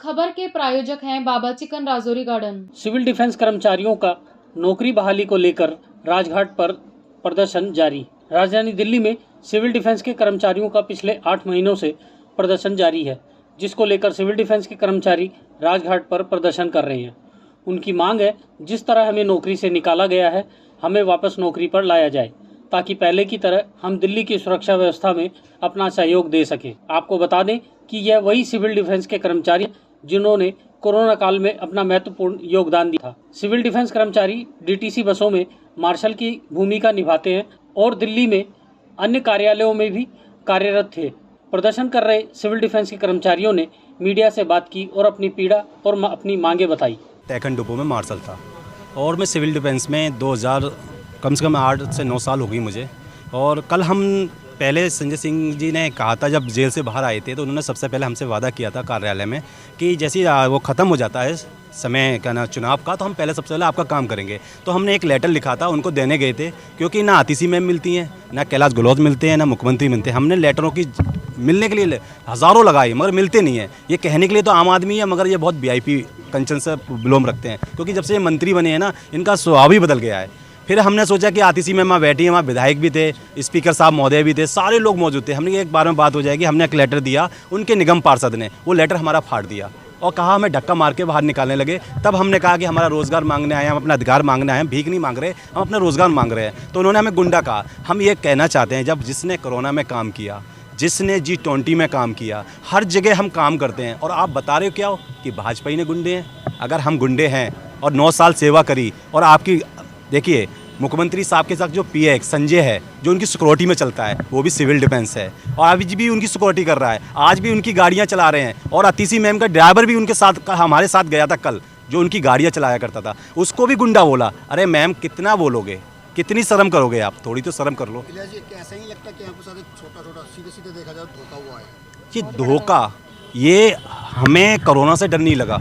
खबर के प्रायोजक हैं Baba Chicken Rajouri Garden. Civil defence कर्मचारियों का नौकरी बहाली को लेकर राजघाट पर प्रदर्शन जारी। राजधानी दिल्ली में सिविल डिफेंस के कर्मचारियों का पिछले 8 महीनों से प्रदर्शन जारी है, जिसको लेकर सिविल डिफेंस के कर्मचारी राजघाट पर प्रदर्शन कर रहे हैं। उनकी मांग है, जिस तरह हमें नौकरी से निकाला गया है, हमें वापस नौकरी पर लाया जाए, ताकि पहले की तरह हम दिल्ली की सुरक्षा व्यवस्था में अपना सहयोग दे सकें। आपको बता दें कि यह वही सिविल डिफेंस के कर्मचारी जिन्होंने कोरोना काल में अपना महत्वपूर्ण योगदान दिया था। सिविल डिफेंस कर्मचारी डीटीसी बसों में मार्शल की भूमिका निभाते हैं और दिल्ली में अन्य कार्यालयों में भी कार्यरत थे। प्रदर्शन कर रहे सिविल डिफेंस के कर्मचारियों ने मीडिया से बात की और अपनी पीड़ा और अपनी मांगे बताई। टैकन डिपो में मार्शल था और मैं सिविल डिफेंस में 2000 कम से कम 8 से 9 साल हो गई मुझे। और कल हम पहले संजय सिंह जी ने कहा था, जब जेल से बाहर आए थे तो उन्होंने सबसे पहले हमसे वादा किया था कार्यालय में कि जैसे वो ख़त्म हो जाता है समय क्या ना चुनाव का, तो हम पहले सबसे पहले आपका काम करेंगे। तो हमने एक लेटर लिखा था, उनको देने गए थे, क्योंकि ना आतिशी मैम मिलती हैं, ना कैलाश गहलोत मिलते हैं, ना मुख्यमंत्री मिलते हैं। हमने लेटरों की मिलने के लिए हज़ारों लगाई, मगर मिलते नहीं हैं। ये कहने के लिए तो आम आदमी है, मगर ये बहुत VIP कंचन से बिलोंग रखते हैं, क्योंकि जब से ये मंत्री बने हैं ना, इनका स्वभाव ही बदल गया है। फिर हमने सोचा कि आतिशी में वहाँ बैठी है, वहाँ विधायक भी थे, स्पीकर साहब महोदय भी थे, सारे लोग मौजूद थे। हमने एक बार में बात हो जाएगी। हमने एक लेटर दिया, उनके निगम पार्षद ने वो लेटर हमारा फाड़ दिया और कहा हमें धक्का मार के बाहर निकालने लगे। तब हमने कहा कि हमारा रोज़गार मांगने आए हैं, हम अपना अधिकार मांगने आए हैं, भीख नहीं मांग रहे, हम अपना रोज़गार मांग रहे हैं। तो उन्होंने हमें गुंडा कहा। हम ये कहना चाहते हैं, जब जिसने कोरोना में काम किया, जिसने G20 में काम किया, हर जगह हम काम करते हैं, और आप बता रहे हो क्या हो कि भाजपा ही ने गुंडे हैं। अगर हम गुंडे हैं और 9 साल सेवा करी, और आपकी देखिए मुख्यमंत्री साहब के साथ जो PX संजय है, जो उनकी सिक्योरिटी में चलता है, वो भी सिविल डिफेंस है और आज भी उनकी सिक्योरिटी कर रहा है, आज भी उनकी गाड़ियां चला रहे हैं। और आतिशी मैम का ड्राइवर भी उनके साथ हमारे साथ गया था कल, जो उनकी गाड़ियां चलाया करता था, उसको भी गुंडा बोला। अरे मैम, कितना बोलोगे, कितनी शर्म करोगे आप? थोड़ी तो शर्म कर लो। ऐसा ही लगता है कि आपके साथ छोटा सीधे देखा जाए धोखा हुआ है। ये धोखा, ये हमें कोरोना से डर नहीं लगा,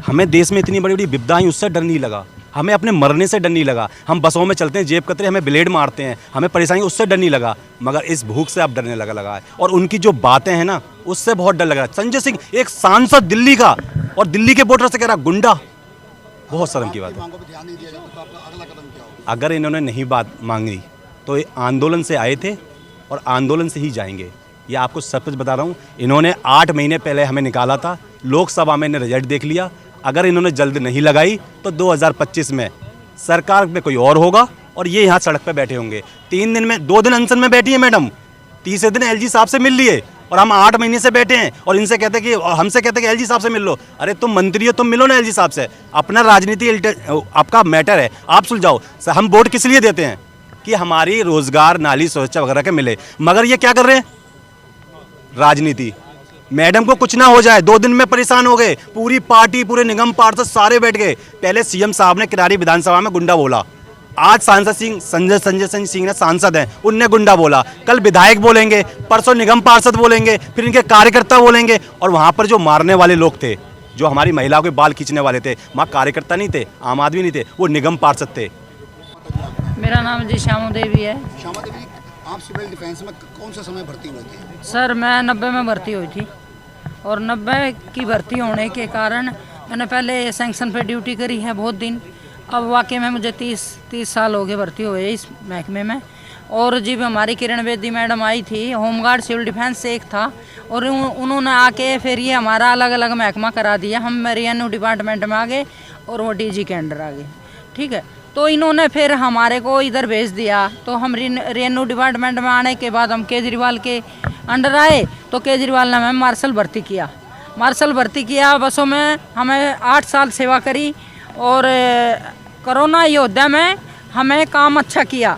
हमें देश में इतनी बड़ी बड़ी विपदा आई उससे डर नहीं लगा, हमें अपने मरने से डर नहीं लगा। हम बसों में चलते हैं, जेब कतरे, हमें ब्लेड मारते हैं, हमें परेशानी, उससे डर नहीं लगा। मगर इस भूख से अब डरने लगा है। और उनकी जो बातें हैं ना, उससे बहुत डर लग रहा है। संजय सिंह एक सांसद दिल्ली का, और दिल्ली के वोटर से कह रहा गुंडा, बहुत शर्म की बात है। अगर इन्होंने नहीं बात मांगी तो आंदोलन से आए थे और आंदोलन से ही जाएंगे। ये आपको सच बता रहा हूँ। इन्होंने 8 महीने पहले हमें निकाला था, लोकसभा में इन्हें रिजल्ट देख लिया। अगर इन्होंने जल्द नहीं लगाई तो 2025 में सरकार में कोई और होगा और ये यहाँ सड़क पे बैठे होंगे। 3 दिन में 2 दिन अनशन में बैठी है मैडम, तीसरे दिन LG साहब से मिल लिए, और हम 8 महीने से बैठे हैं और इनसे कहते कि, हमसे कहते कि LG साहब से मिल लो। अरे तुम मंत्री हो, तुम मिलो ना LG साहब से, अपना राजनीति आपका मैटर है, आप सुलझाओ। हम वोट किस लिए देते हैं? कि हमारी रोजगार, नाली, सुरक्षा वगैरह के मिले। मगर ये क्या कर रहे हैं? राजनीति। मैडम को कुछ ना हो जाए, 2 दिन में परेशान हो गए, पूरी पार्टी, पूरे निगम पार्षद सारे बैठ गए। पहले CM साहब ने किरारी विधानसभा में गुंडा बोला, आज सांसद सिंह संजय सिंह ने सांसद हैं, उनने गुंडा बोला, कल विधायक बोलेंगे, परसों निगम पार्षद बोलेंगे, फिर इनके कार्यकर्ता बोलेंगे। और वहाँ पर जो मारने वाले लोग थे, जो हमारी महिलाओं के बाल खींचने वाले थे, वहाँ कार्यकर्ता नहीं थे, आम आदमी नहीं थे, वो निगम पार्षद थे। मेरा नाम जी श्यामू देवी है। श्यामा देवी, आप सिविल डिफेंस में कौन से समय भर्ती हुए थे? सर मैं 90 में भर्ती हुई थी, और 90 की भर्ती होने के कारण मैंने पहले सैंक्शन पे ड्यूटी करी है बहुत दिन। अब वाकई में मुझे 30 साल हो गए भर्ती हुए इस महकमे में। और जब हमारी किरण बेदी मैडम आई थी, होमगार्ड सिविल डिफेंस से एक था, और उन्होंने आके फिर ये हमारा अलग अलग महकमा करा दिया। हम रेवेन्यू डिपार्टमेंट में आ गए और वो DG के अंडर आ गए। ठीक है, तो इन्होंने फिर हमारे को इधर भेज दिया। तो हम रेवेन्यू डिपार्टमेंट में आने के बाद हम केजरीवाल के अंडर आए, तो केजरीवाल ने हमें मार्शल भर्ती किया। बसों में हमें 8 साल सेवा करी, और कोरोना योद्धा में हमें काम अच्छा किया।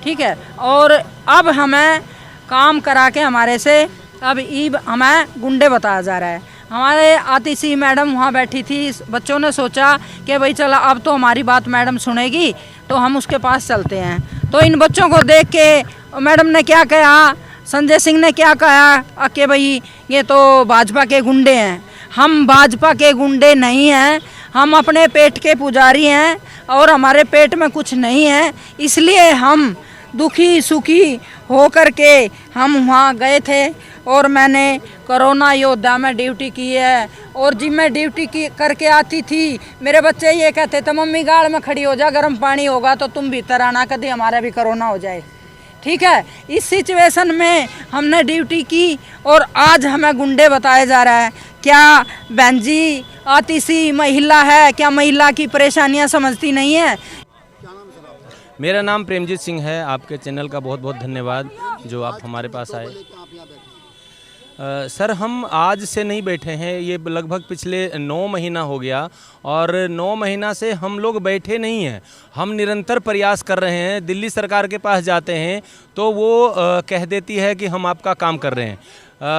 ठीक है, और अब हमें काम करा के हमारे से अब हमें गुंडे बताया जा रहा है। हमारे आतिशी मैडम वहाँ बैठी थी, बच्चों ने सोचा कि भाई चला अब तो हमारी बात मैडम सुनेगी, तो हम उसके पास चलते हैं। तो इन बच्चों को देख के मैडम ने क्या कहा, संजय सिंह ने क्या कहा कि भाई ये तो भाजपा के गुंडे हैं। हम भाजपा के गुंडे नहीं हैं, हम अपने पेट के पुजारी हैं, और हमारे पेट में कुछ नहीं है, इसलिए हम दुखी सुखी हो कर के हम वहाँ गए थे। और मैंने कोरोना योद्धा में ड्यूटी की है। और जब मैं ड्यूटी की करके आती थी, मेरे बच्चे ये कहते थे मम्मी गाड़ में खड़ी हो जा, गर्म पानी होगा तो तुम भीतर आना, कभी हमारा भी कोरोना हो जाए। ठीक है, इस सिचुएशन में हमने ड्यूटी की और आज हमें गुंडे बताया जा रहा है। क्या बहन जी आती सी महिला है, क्या महिला की परेशानियां समझती नहीं है? मेरा नाम प्रेमजीत सिंह है। आपके चैनल का बहुत बहुत धन्यवाद जो आप हमारे पास आए। सर, हम आज से नहीं बैठे हैं, ये लगभग पिछले 9 महीना हो गया और 9 महीना से हम लोग बैठे नहीं हैं। हम निरंतर प्रयास कर रहे हैं। दिल्ली सरकार के पास जाते हैं तो वो कह देती है कि हम आपका काम कर रहे हैं।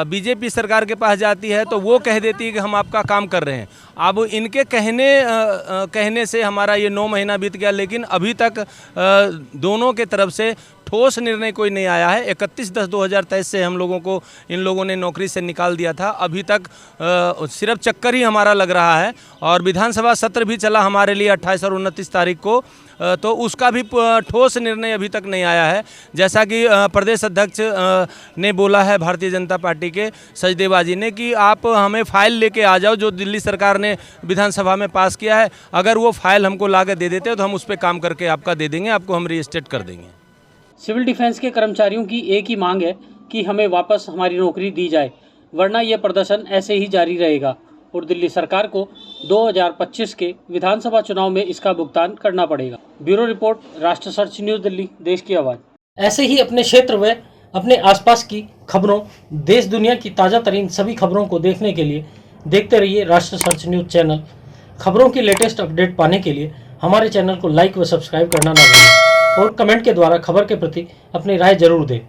बीजेपी सरकार के पास जाती है तो वो कह देती है कि हम आपका काम कर रहे हैं। अब इनके कहने से हमारा ये 9 महीना बीत गया, लेकिन अभी तक दोनों के तरफ से ठोस निर्णय कोई नहीं आया है। 31/10/2023 से हम लोगों को इन लोगों ने नौकरी से निकाल दिया था। अभी तक सिर्फ चक्कर ही हमारा लग रहा है और विधानसभा सत्र भी चला हमारे लिए 28 और 29 तारीख को, तो उसका भी ठोस निर्णय अभी तक नहीं आया है। जैसा कि प्रदेश अध्यक्ष ने बोला है भारतीय जनता पार्टी के सचदेवा जी ने कि आप हमें फाइल लेके आ जाओ जो दिल्ली सरकार ने विधानसभा में पास किया है। अगर वो फाइल हमको ला के दे देते हो तो हम उस पर काम करके आपका दे देंगे, आपको हम रीस्टेट कर देंगे। सिविल डिफेंस के कर्मचारियों की एक ही मांग है कि हमें वापस हमारी नौकरी दी जाए, वरना यह प्रदर्शन ऐसे ही जारी रहेगा और दिल्ली सरकार को 2025 के विधानसभा चुनाव में इसका भुगतान करना पड़ेगा। ब्यूरो रिपोर्ट, राष्ट्र सर्च न्यूज़ दिल्ली, देश की आवाज़। ऐसे ही अपने क्षेत्र व अपने आसपास की खबरों, देश दुनिया की ताज़ा तरीन सभी खबरों को देखने के लिए देखते रहिए राष्ट्र सर्च न्यूज़ चैनल। खबरों की लेटेस्ट अपडेट पाने के लिए हमारे चैनल को लाइक व सब्सक्राइब करना ना भूलें और कमेंट के द्वारा खबर के प्रति अपनी राय जरूर दें।